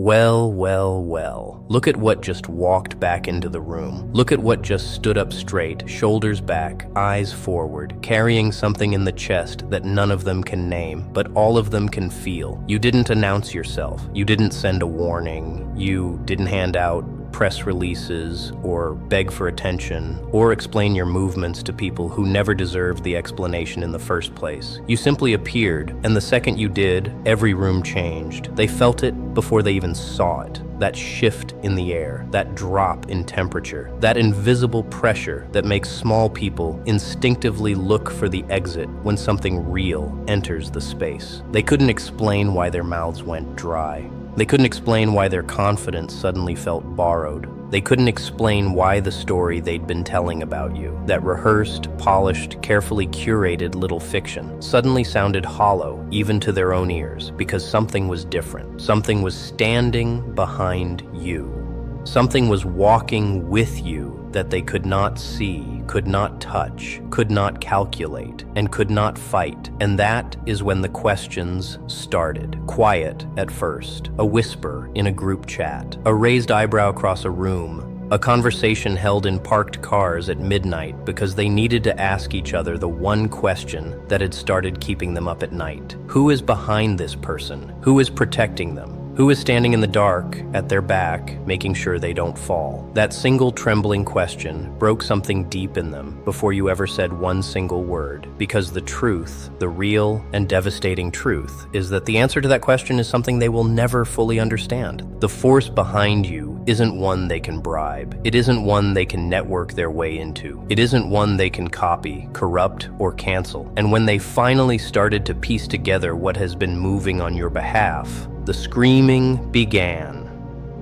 Well, well, well. Look at what just walked back into the room. Look at what just stood up straight, shoulders back, eyes forward, carrying something in the chest that none of them can name, but all of them can feel. You didn't announce yourself. You didn't send a warning. You didn't hand out press releases or beg for attention or explain your movements to people who never deserved the explanation in the first place. You simply appeared, and the second you did, every room changed. They felt it before they even saw it. That shift in the air, that drop in temperature, that invisible pressure that makes small people instinctively look for the exit when something real enters the space. They couldn't explain why their mouths went dry. They couldn't explain why their confidence suddenly felt borrowed. They couldn't explain why the story they'd been telling about you, that rehearsed, polished, carefully curated little fiction, suddenly sounded hollow, even to their own ears, because something was different. Something was standing behind you. Something was walking with you that they could not see, could not touch, could not calculate, and could not fight. And that is when the questions started. Quiet at first, a whisper in a group chat, a raised eyebrow across a room, a conversation held in parked cars at midnight because they needed to ask each other the one question that had started keeping them up at night. Who is behind this person? Who is protecting them? Who is standing in the dark at their back, making sure they don't fall? That single trembling question broke something deep in them before you ever said one single word, because the truth, the real and devastating truth, is that the answer to that question is something they will never fully understand. The force behind you isn't one they can bribe. It isn't one they can network their way into. It isn't one they can copy, corrupt, or cancel. And when they finally started to piece together what has been moving on your behalf, the screaming began,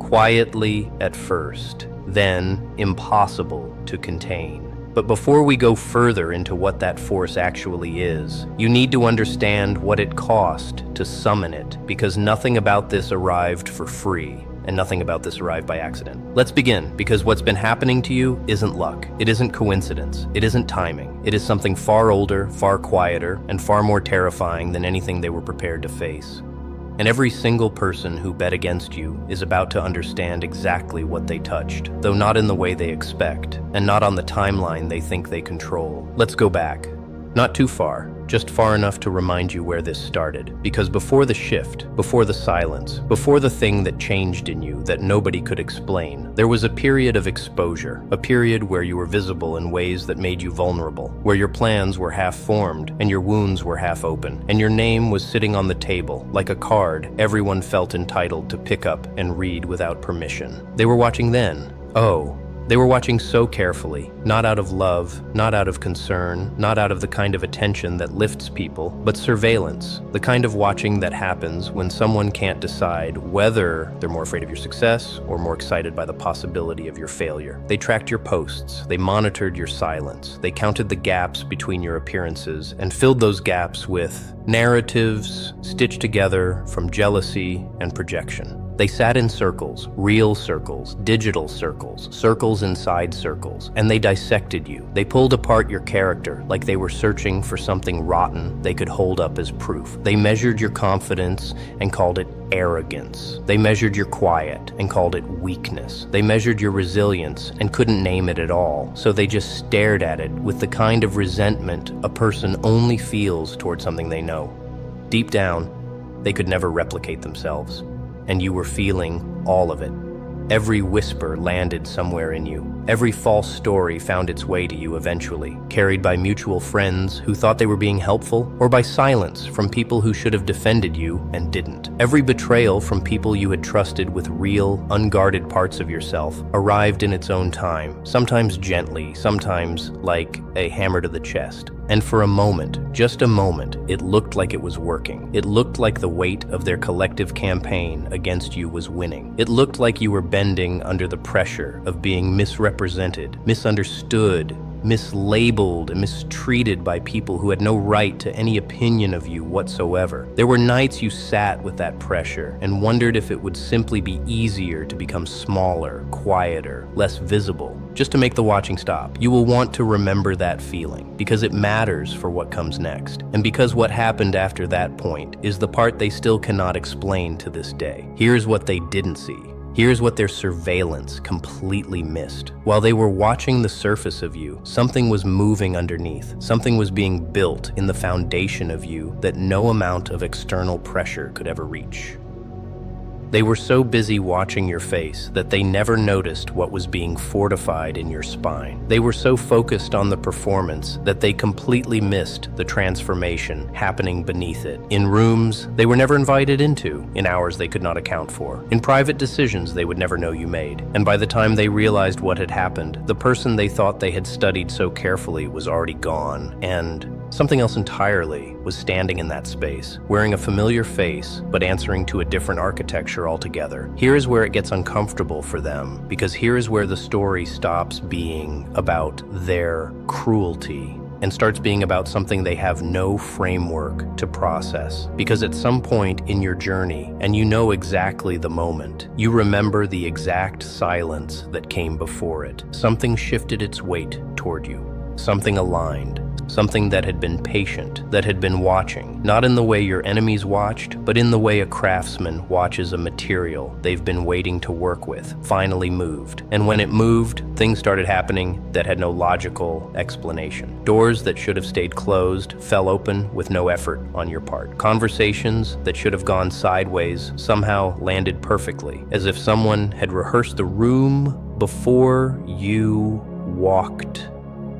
quietly at first, then impossible to contain. But before we go further into what that force actually is, you need to understand what it cost to summon it, because nothing about this arrived for free, and nothing about this arrived by accident. Let's begin, because what's been happening to you isn't luck. It isn't coincidence. It isn't timing. It is something far older, far quieter, and far more terrifying than anything they were prepared to face. And every single person who bet against you is about to understand exactly what they touched, though not in the way they expect, and not on the timeline they think they control. Let's go back. Not too far, just far enough to remind you where this started. Because before the shift, before the silence, before the thing that changed in you that nobody could explain, there was a period of exposure, a period where you were visible in ways that made you vulnerable, where your plans were half formed and your wounds were half open, and your name was sitting on the table like a card everyone felt entitled to pick up and read without permission. They were watching then. Oh, they were watching so carefully, not out of love, not out of concern, not out of the kind of attention that lifts people, but surveillance, the kind of watching that happens when someone can't decide whether they're more afraid of your success or more excited by the possibility of your failure. They tracked your posts, they monitored your silence, they counted the gaps between your appearances and filled those gaps with narratives stitched together from jealousy and projection. They sat in circles, real circles, digital circles, circles inside circles, and they dissected you. They pulled apart your character like they were searching for something rotten they could hold up as proof. They measured your confidence and called it arrogance. They measured your quiet and called it weakness. They measured your resilience and couldn't name it at all, so they just stared at it with the kind of resentment a person only feels toward something they know. Deep down, they could never replicate themselves. And you were feeling all of it. Every whisper landed somewhere in you. Every false story found its way to you eventually, carried by mutual friends who thought they were being helpful, or by silence from people who should have defended you and didn't. Every betrayal from people you had trusted with real, unguarded parts of yourself arrived in its own time, sometimes gently, sometimes like a hammer to the chest. And for a moment, just a moment, it looked like it was working. It looked like the weight of their collective campaign against you was winning. It looked like you were bending under the pressure of being misrepresented, misunderstood, mislabeled and mistreated by people who had no right to any opinion of you whatsoever. There were nights you sat with that pressure and wondered if it would simply be easier to become smaller, quieter, less visible, just to make the watching stop. You will want to remember that feeling because it matters for what comes next, and because what happened after that point is the part they still cannot explain to this day. Here's what they didn't see. Here's what their surveillance completely missed. While they were watching the surface of you, something was moving underneath. Something was being built in the foundation of you that no amount of external pressure could ever reach. They were so busy watching your face that they never noticed what was being fortified in your spine. They were so focused on the performance that they completely missed the transformation happening beneath it. In rooms they were never invited into, in hours they could not account for, in private decisions they would never know you made. And by the time they realized what had happened, the person they thought they had studied so carefully was already gone, and something else entirely was standing in that space, wearing a familiar face, but answering to a different architecture altogether. Here is where it gets uncomfortable for them, because here is where the story stops being about their cruelty and starts being about something they have no framework to process. Because at some point in your journey, and you know exactly the moment, you remember the exact silence that came before it. Something shifted its weight toward you. Something aligned. Something that had been patient, that had been watching, not in the way your enemies watched, but in the way a craftsman watches a material they've been waiting to work with, finally moved. And when it moved, things started happening that had no logical explanation. Doors that should have stayed closed fell open with no effort on your part. Conversations that should have gone sideways somehow landed perfectly, as if someone had rehearsed the room before you walked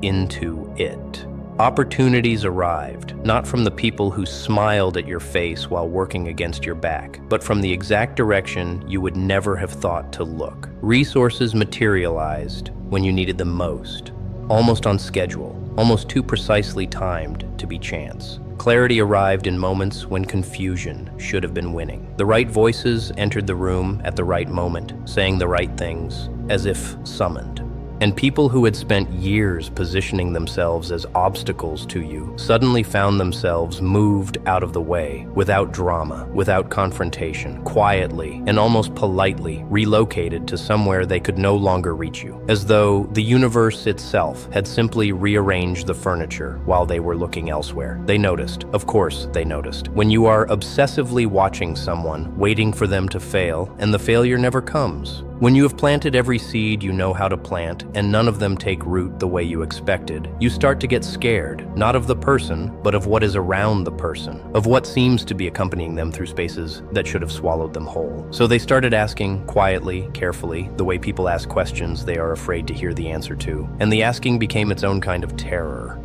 into it. Opportunities arrived, not from the people who smiled at your face while working against your back, but from the exact direction you would never have thought to look. Resources materialized when you needed them most, almost on schedule, almost too precisely timed to be chance. Clarity arrived in moments when confusion should have been winning. The right voices entered the room at the right moment, saying the right things, as if summoned. And people who had spent years positioning themselves as obstacles to you suddenly found themselves moved out of the way, without drama, without confrontation, quietly and almost politely relocated to somewhere they could no longer reach you, as though the universe itself had simply rearranged the furniture while they were looking elsewhere. They noticed, of course they noticed, when you are obsessively watching someone, waiting for them to fail, and the failure never comes. When you have planted every seed you know how to plant, and none of them take root the way you expected, you start to get scared, not of the person, but of what is around the person, of what seems to be accompanying them through spaces that should have swallowed them whole. So they started asking quietly, carefully, the way people ask questions they are afraid to hear the answer to. And the asking became its own kind of terror,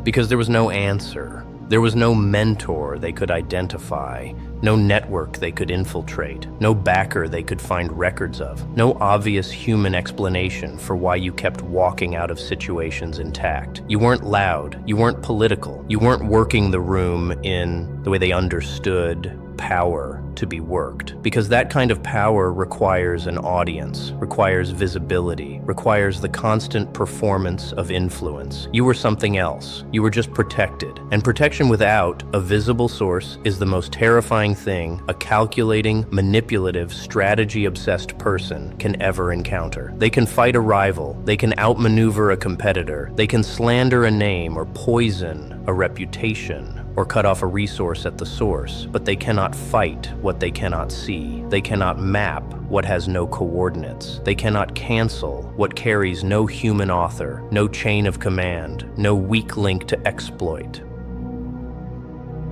because there was no answer. There was no mentor they could identify, no network they could infiltrate, no backer they could find records of, no obvious human explanation for why you kept walking out of situations intact. You weren't loud, you weren't political, you weren't working the room in the way they understood power to be worked, because that kind of power requires an audience, requires visibility, requires the constant performance of influence. You were something else. You were just protected. And protection without a visible source is the most terrifying thing a calculating, manipulative, strategy-obsessed person can ever encounter. They can fight a rival, they can outmaneuver a competitor, they can slander a name or poison a reputation, or cut off a resource at the source, but they cannot fight what they cannot see. They cannot map what has no coordinates. They cannot cancel what carries no human author, no chain of command, no weak link to exploit.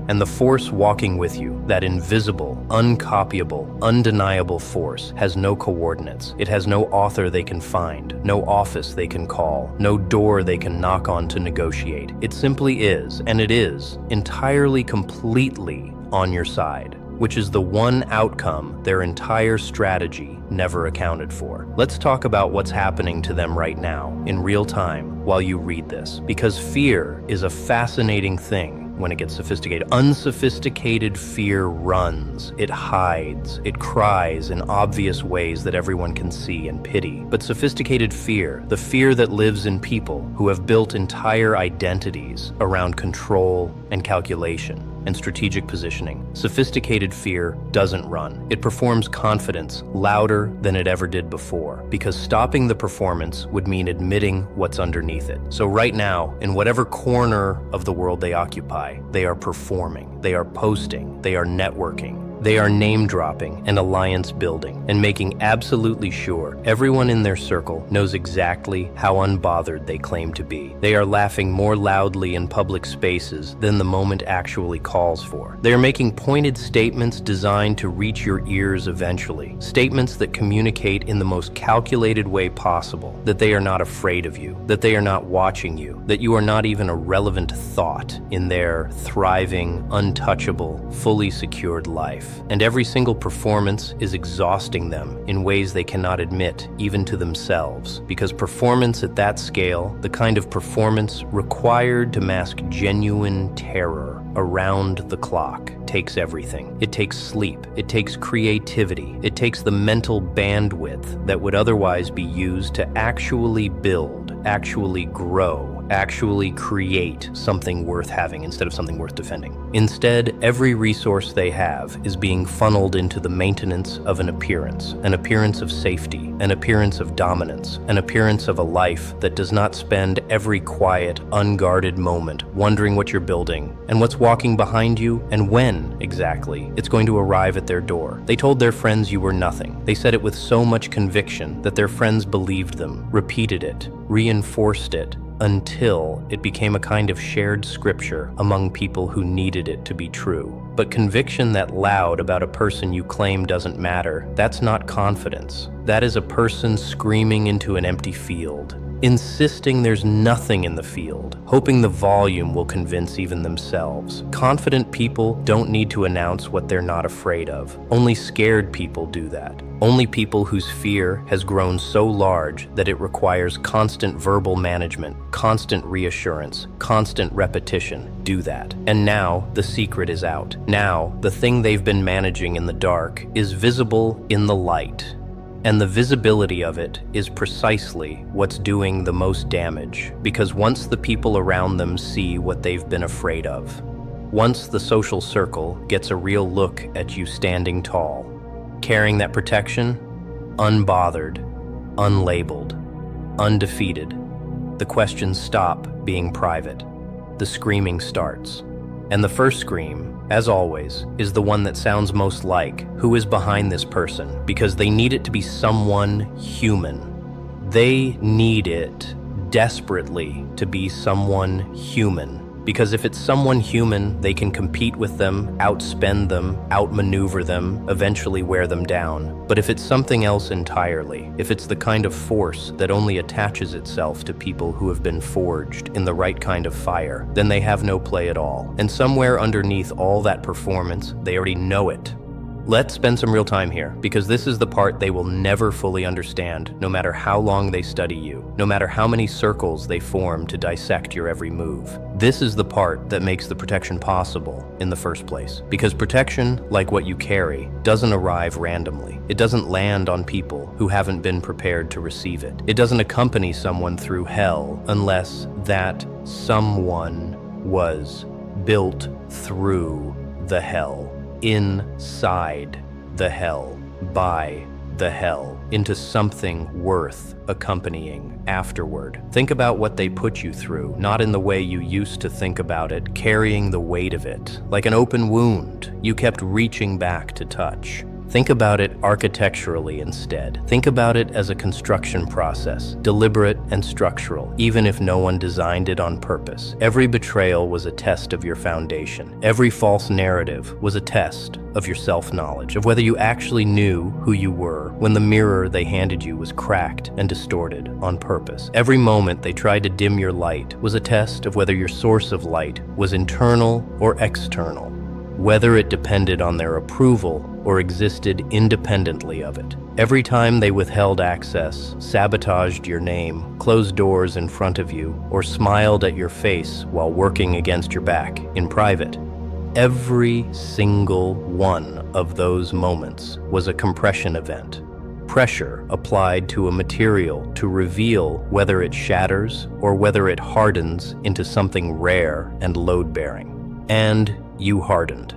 And the force walking with you, that invisible, uncopyable, undeniable force, has no coordinates. It has no author they can find, no office they can call, no door they can knock on to negotiate. It simply is, and it is, entirely, completely on your side, which is the one outcome their entire strategy never accounted for. Let's talk about what's happening to them right now, in real time, while you read this, because fear is a fascinating thing. when it gets sophisticated. Unsophisticated fear runs, it hides, it cries in obvious ways that everyone can see and pity. But sophisticated fear, the fear that lives in people who have built entire identities around control and calculation and strategic positioning. Sophisticated fear doesn't run. It performs confidence louder than it ever did before, because stopping the performance would mean admitting what's underneath it. So right now, in whatever corner of the world they occupy, they are performing, they are posting, they are networking. They are name-dropping and alliance-building and making absolutely sure everyone in their circle knows exactly how unbothered they claim to be. They are laughing more loudly in public spaces than the moment actually calls for. They are making pointed statements designed to reach your ears eventually. Statements that communicate in the most calculated way possible that they are not afraid of you, that they are not watching you, that you are not even a relevant thought in their thriving, untouchable, fully secured life. And every single performance is exhausting them in ways they cannot admit, even to themselves. Because performance at that scale, the kind of performance required to mask genuine terror around the clock, takes everything. It takes sleep, it takes creativity, it takes the mental bandwidth that would otherwise be used to actually build, actually grow, actually create something worth having instead of something worth defending. Instead, every resource they have is being funneled into the maintenance of an appearance of safety, an appearance of dominance, an appearance of a life that does not spend every quiet, unguarded moment wondering what you're building and what's walking behind you and when, exactly, it's going to arrive at their door. They told their friends you were nothing. They said it with so much conviction that their friends believed them, repeated it, reinforced it, until it became a kind of shared scripture among people who needed it to be true. But conviction that loud about a person you claim doesn't matter, that's not confidence. That is a person screaming into an empty field, insisting there's nothing in the field, hoping the volume will convince even themselves. Confident people don't need to announce what they're not afraid of. Only scared people do that. Only people whose fear has grown so large that it requires constant verbal management, constant reassurance, constant repetition do that. And now the secret is out. Now the thing they've been managing in the dark is visible in the light. And the visibility of it is precisely what's doing the most damage, because once the people around them see what they've been afraid of, once the social circle gets a real look at you standing tall, carrying that protection, unbothered, unlabeled, undefeated, the questions stop being private. The screaming starts. And the first scream, as always, is the one that sounds most like who is behind this person, because they need it to be someone human. They need it desperately to be someone human. Because if it's someone human, they can compete with them, outspend them, outmaneuver them, eventually wear them down. But if it's something else entirely, if it's the kind of force that only attaches itself to people who have been forged in the right kind of fire, then they have no play at all. And somewhere underneath all that performance, they already know it. Let's spend some real time here, because this is the part they will never fully understand, no matter how long they study you, no matter how many circles they form to dissect your every move. This is the part that makes the protection possible in the first place. Because protection, like what you carry, doesn't arrive randomly. It doesn't land on people who haven't been prepared to receive it. It doesn't accompany someone through hell unless that someone was built through the hell. Inside the hell, by the hell, into something worth accompanying afterward. Think about what they put you through, not in the way you used to think about it, carrying the weight of it. Like an open wound, you kept reaching back to touch. Think about it architecturally instead. Think about it as a construction process, deliberate and structural, even if no one designed it on purpose. Every betrayal was a test of your foundation. Every false narrative was a test of your self-knowledge, of whether you actually knew who you were when the mirror they handed you was cracked and distorted on purpose. Every moment they tried to dim your light was a test of whether your source of light was internal or external, whether it depended on their approval or existed independently of it. Every time they withheld access, sabotaged your name, closed doors in front of you, or smiled at your face while working against your back in private, every single one of those moments was a compression event. Pressure applied to a material to reveal whether it shatters or whether it hardens into something rare and load-bearing. And you hardened,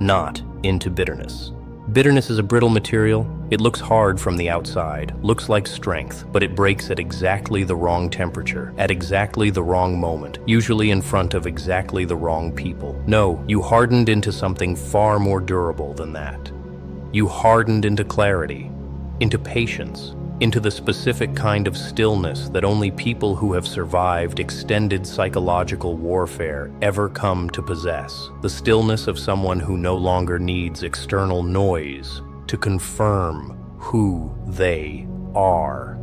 not into bitterness. Bitterness is a brittle material. It looks hard from the outside, looks like strength, but it breaks at exactly the wrong temperature, at exactly the wrong moment, usually in front of exactly the wrong people. No, you hardened into something far more durable than that. You hardened into clarity, into patience, into the specific kind of stillness that only people who have survived extended psychological warfare ever come to possess. The stillness of someone who no longer needs external noise to confirm who they are.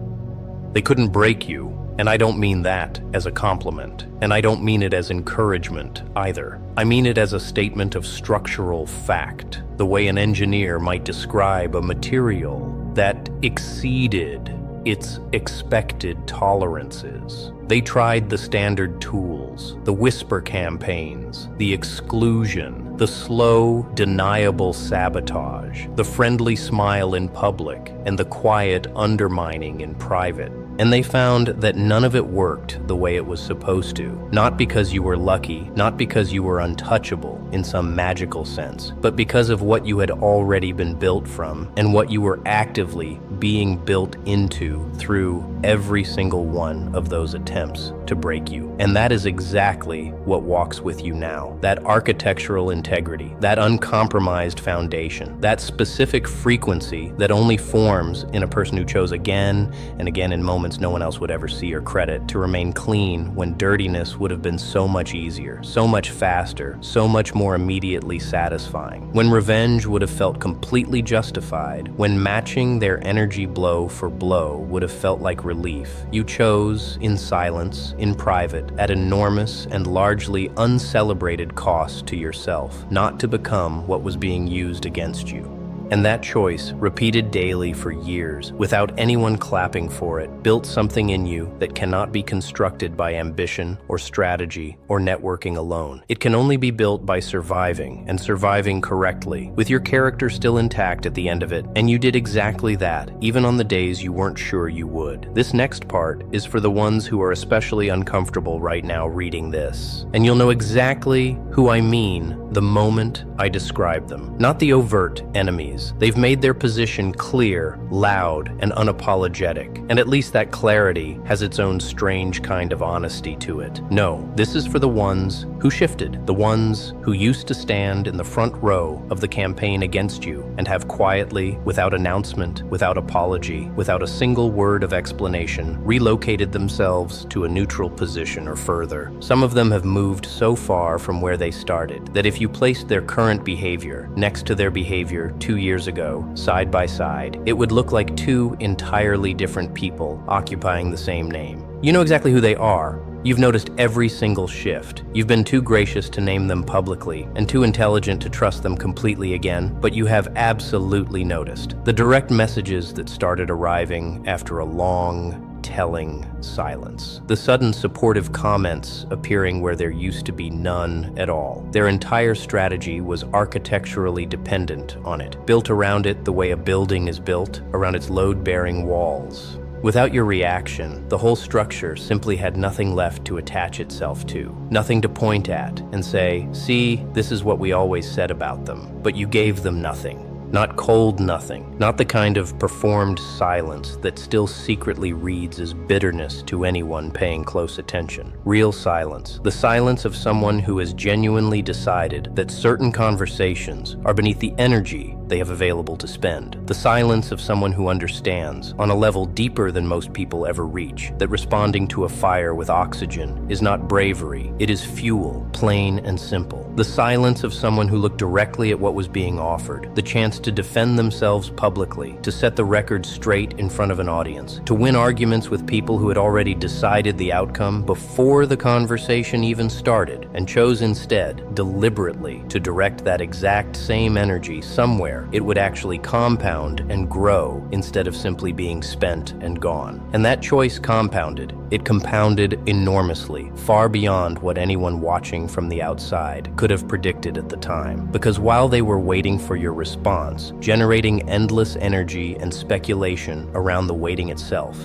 They couldn't break you, and I don't mean that as a compliment, and I don't mean it as encouragement either. I mean it as a statement of structural fact, the way an engineer might describe a material that exceeded its expected tolerances. They tried the standard tools, the whisper campaigns, the exclusion, the slow, deniable sabotage, the friendly smile in public, and the quiet undermining in private. And they found that none of it worked the way it was supposed to. Not because you were lucky, not because you were untouchable in some magical sense, but because of what you had already been built from and what you were actively being built into through every single one of those attempts to break you. And that is exactly what walks with you now. That architectural integrity, that uncompromised foundation, that specific frequency that only forms in a person who chose again and again in moments no one else would ever see or credit to remain clean when dirtiness would have been so much easier, so much faster, so much more immediately satisfying. When revenge would have felt completely justified, when matching their energy blow for blow would have felt like relief, you chose in silence, in private, at enormous and largely uncelebrated cost to yourself, not to become what was being used against you. And that choice, repeated daily for years, without anyone clapping for it, built something in you that cannot be constructed by ambition or strategy or networking alone. It can only be built by surviving, and surviving correctly, with your character still intact at the end of it, and you did exactly that, even on the days you weren't sure you would. This next part is for the ones who are especially uncomfortable right now reading this, and you'll know exactly who I mean the moment I describe them. Not the overt enemies. They've made their position clear, loud, and unapologetic, and at least that clarity has its own strange kind of honesty to it. No, this is for the ones who shifted, the ones who used to stand in the front row of the campaign against you and have quietly, without announcement, without apology, without a single word of explanation, relocated themselves to a neutral position or further. Some of them have moved so far from where they started that if you placed their current behavior next to their behavior 2 years ago, side by side, it would look like two entirely different people occupying the same name. You know exactly who they are. You've noticed every single shift. You've been too gracious to name them publicly and too intelligent to trust them completely again, but you have absolutely noticed the direct messages that started arriving after a long, telling silence. The sudden supportive comments appearing where there used to be none at all. Their entire strategy was architecturally dependent on it, built around it the way a building is built, around its load-bearing walls. Without your reaction, the whole structure simply had nothing left to attach itself to, nothing to point at and say, see, this is what we always said about them, but you gave them nothing. Not cold nothing, not the kind of performed silence that still secretly reads as bitterness to anyone paying close attention. Real silence, the silence of someone who has genuinely decided that certain conversations are beneath the energy they have available to spend. The silence of someone who understands, on a level deeper than most people ever reach, that responding to a fire with oxygen is not bravery, it is fuel, plain and simple. The silence of someone who looked directly at what was being offered, the chance to defend themselves publicly, to set the record straight in front of an audience, to win arguments with people who had already decided the outcome before the conversation even started, and chose instead, deliberately, to direct that exact same energy somewhere there. It would actually compound and grow instead of simply being spent and gone. And that choice compounded. It compounded enormously, far beyond what anyone watching from the outside could have predicted at the time. Because while they were waiting for your response, generating endless energy and speculation around the waiting itself,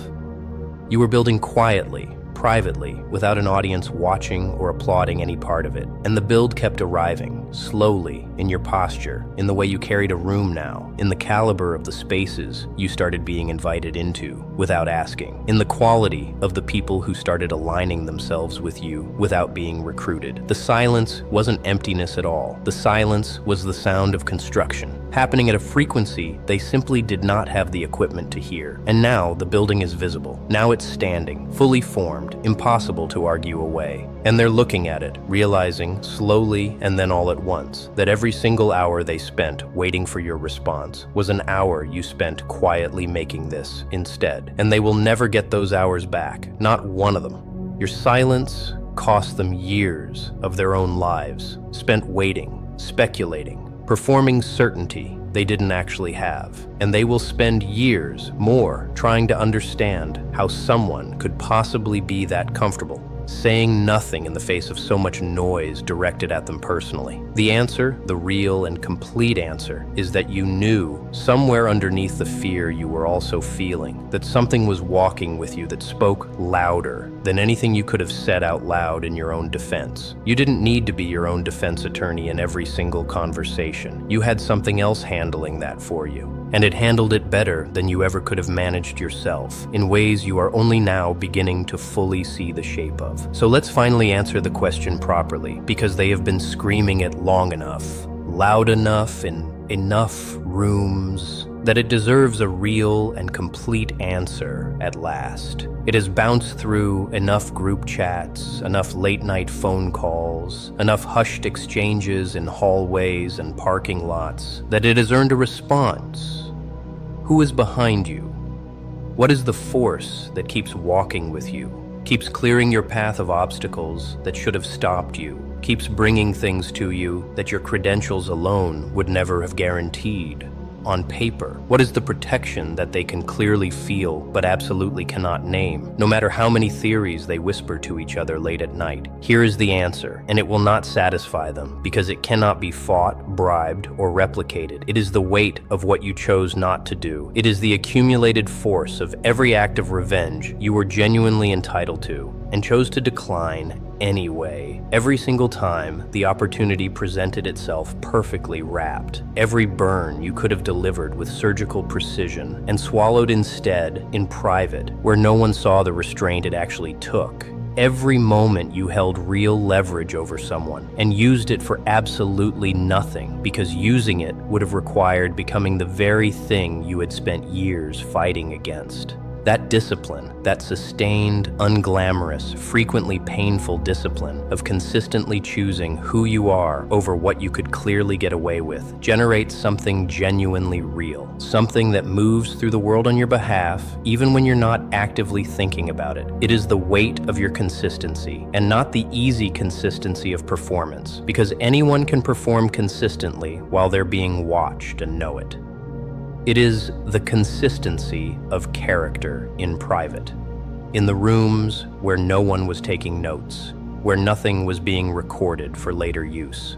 you were building quietly, privately, without an audience watching or applauding any part of it. And the build kept arriving, slowly, in your posture, in the way you carried a room now, in the caliber of the spaces you started being invited into without asking, in the quality of the people who started aligning themselves with you without being recruited. The silence wasn't emptiness at all. The silence was the sound of construction, happening at a frequency they simply did not have the equipment to hear. And now the building is visible. Now it's standing, fully formed, impossible to argue away. And they're looking at it, realizing, slowly and then all at once, that every single hour they spent waiting for your response was an hour you spent quietly making this instead. And they will never get those hours back, not one of them. Your silence cost them years of their own lives, spent waiting, speculating, performing certainty they didn't actually have. And they will spend years more trying to understand how someone could possibly be that comfortable, saying nothing in the face of so much noise directed at them personally. The answer, the real and complete answer, is that you knew, somewhere underneath the fear you were also feeling, that something was walking with you that spoke louder than anything you could have said out loud in your own defense. You didn't need to be your own defense attorney in every single conversation. You had something else handling that for you. And it handled it better than you ever could have managed yourself, in ways you are only now beginning to fully see the shape of. So let's finally answer the question properly, because they have been screaming it long enough, loud enough, in enough rooms, that it deserves a real and complete answer at last. It has bounced through enough group chats, enough late-night phone calls, enough hushed exchanges in hallways and parking lots, that it has earned a response. Who is behind you? What is the force that keeps walking with you, keeps clearing your path of obstacles that should have stopped you, keeps bringing things to you that your credentials alone would never have guaranteed? On paper, what is the protection that they can clearly feel but absolutely cannot name, no matter how many theories they whisper to each other late at night? Here is the answer, and it will not satisfy them, because it cannot be fought, bribed, or replicated. It is the weight of what you chose not to do. It is the accumulated force of every act of revenge you were genuinely entitled to, and chose to decline anyway. Every single time the opportunity presented itself perfectly wrapped, every burn you could have delivered with surgical precision and swallowed instead in private, where no one saw the restraint it actually took. Every moment you held real leverage over someone and used it for absolutely nothing, because using it would have required becoming the very thing you had spent years fighting against. That discipline, that sustained, unglamorous, frequently painful discipline of consistently choosing who you are over what you could clearly get away with, generates something genuinely real, something that moves through the world on your behalf, even when you're not actively thinking about it. It is the weight of your consistency, and not the easy consistency of performance, because anyone can perform consistently while they're being watched and know it. It is the consistency of character in private, in the rooms where no one was taking notes, where nothing was being recorded for later use.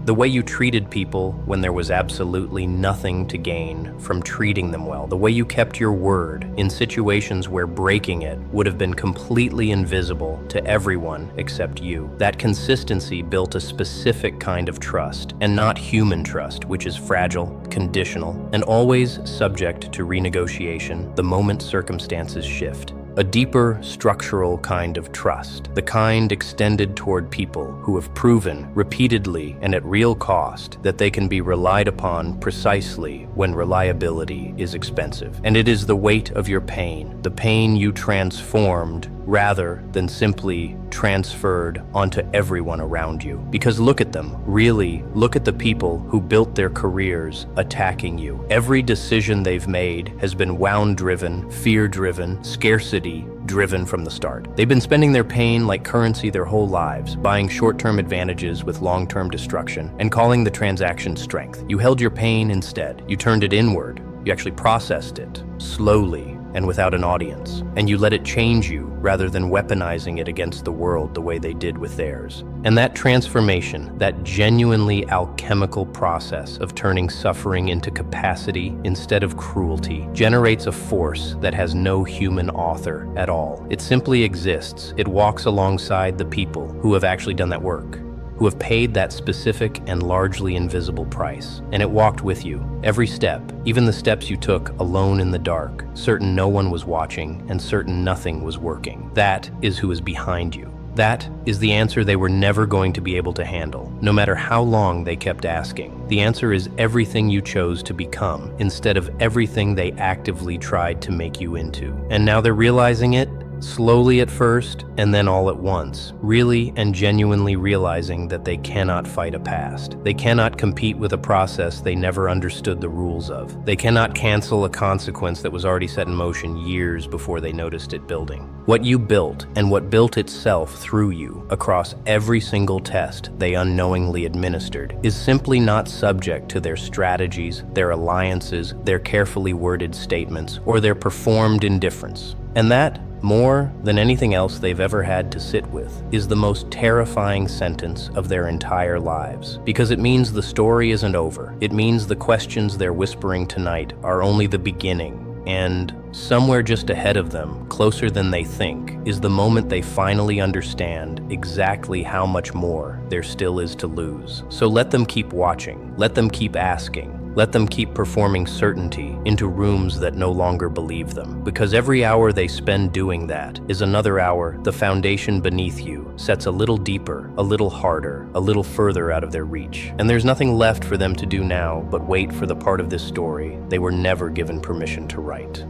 The way you treated people when there was absolutely nothing to gain from treating them well. The way you kept your word in situations where breaking it would have been completely invisible to everyone except you. That consistency built a specific kind of trust, and not human trust, which is fragile, conditional, and always subject to renegotiation the moment circumstances shift. A deeper, structural kind of trust, the kind extended toward people who have proven repeatedly and at real cost that they can be relied upon precisely when reliability is expensive. And it is the weight of your pain, the pain you transformed rather than simply transferred onto everyone around you. Because look at them, really look at the people who built their careers attacking you. Every decision they've made has been wound-driven, fear-driven, scarcity driven from the start. They've been spending their pain like currency their whole lives, buying short-term advantages with long-term destruction, and calling the transaction strength. You held your pain instead. You turned it inward. You actually processed it, slowly and without an audience. And you let it change you rather than weaponizing it against the world the way they did with theirs. And that transformation, that genuinely alchemical process of turning suffering into capacity instead of cruelty, generates a force that has no human author at all. It simply exists. It walks alongside the people who have actually done that work, who have paid that specific and largely invisible price. And it walked with you, every step, even the steps you took alone in the dark, certain no one was watching and certain nothing was working. That is who is behind you. That is the answer they were never going to be able to handle, no matter how long they kept asking. The answer is everything you chose to become, instead of everything they actively tried to make you into. And now they're realizing it, slowly at first, and then all at once, really and genuinely realizing that they cannot fight a past. They cannot compete with a process they never understood the rules of. They cannot cancel a consequence that was already set in motion years before they noticed it building. What you built, and what built itself through you, across every single test they unknowingly administered, is simply not subject to their strategies, their alliances, their carefully worded statements, or their performed indifference. And that, more than anything else they've ever had to sit with, is the most terrifying sentence of their entire lives. Because it means the story isn't over. It means the questions they're whispering tonight are only the beginning. And somewhere just ahead of them, closer than they think, is the moment they finally understand exactly how much more there still is to lose. So let them keep watching. Let them keep asking. Let them keep performing certainty into rooms that no longer believe them. Because every hour they spend doing that is another hour the foundation beneath you sets a little deeper, a little harder, a little further out of their reach. And there's nothing left for them to do now but wait for the part of this story they were never given permission to write.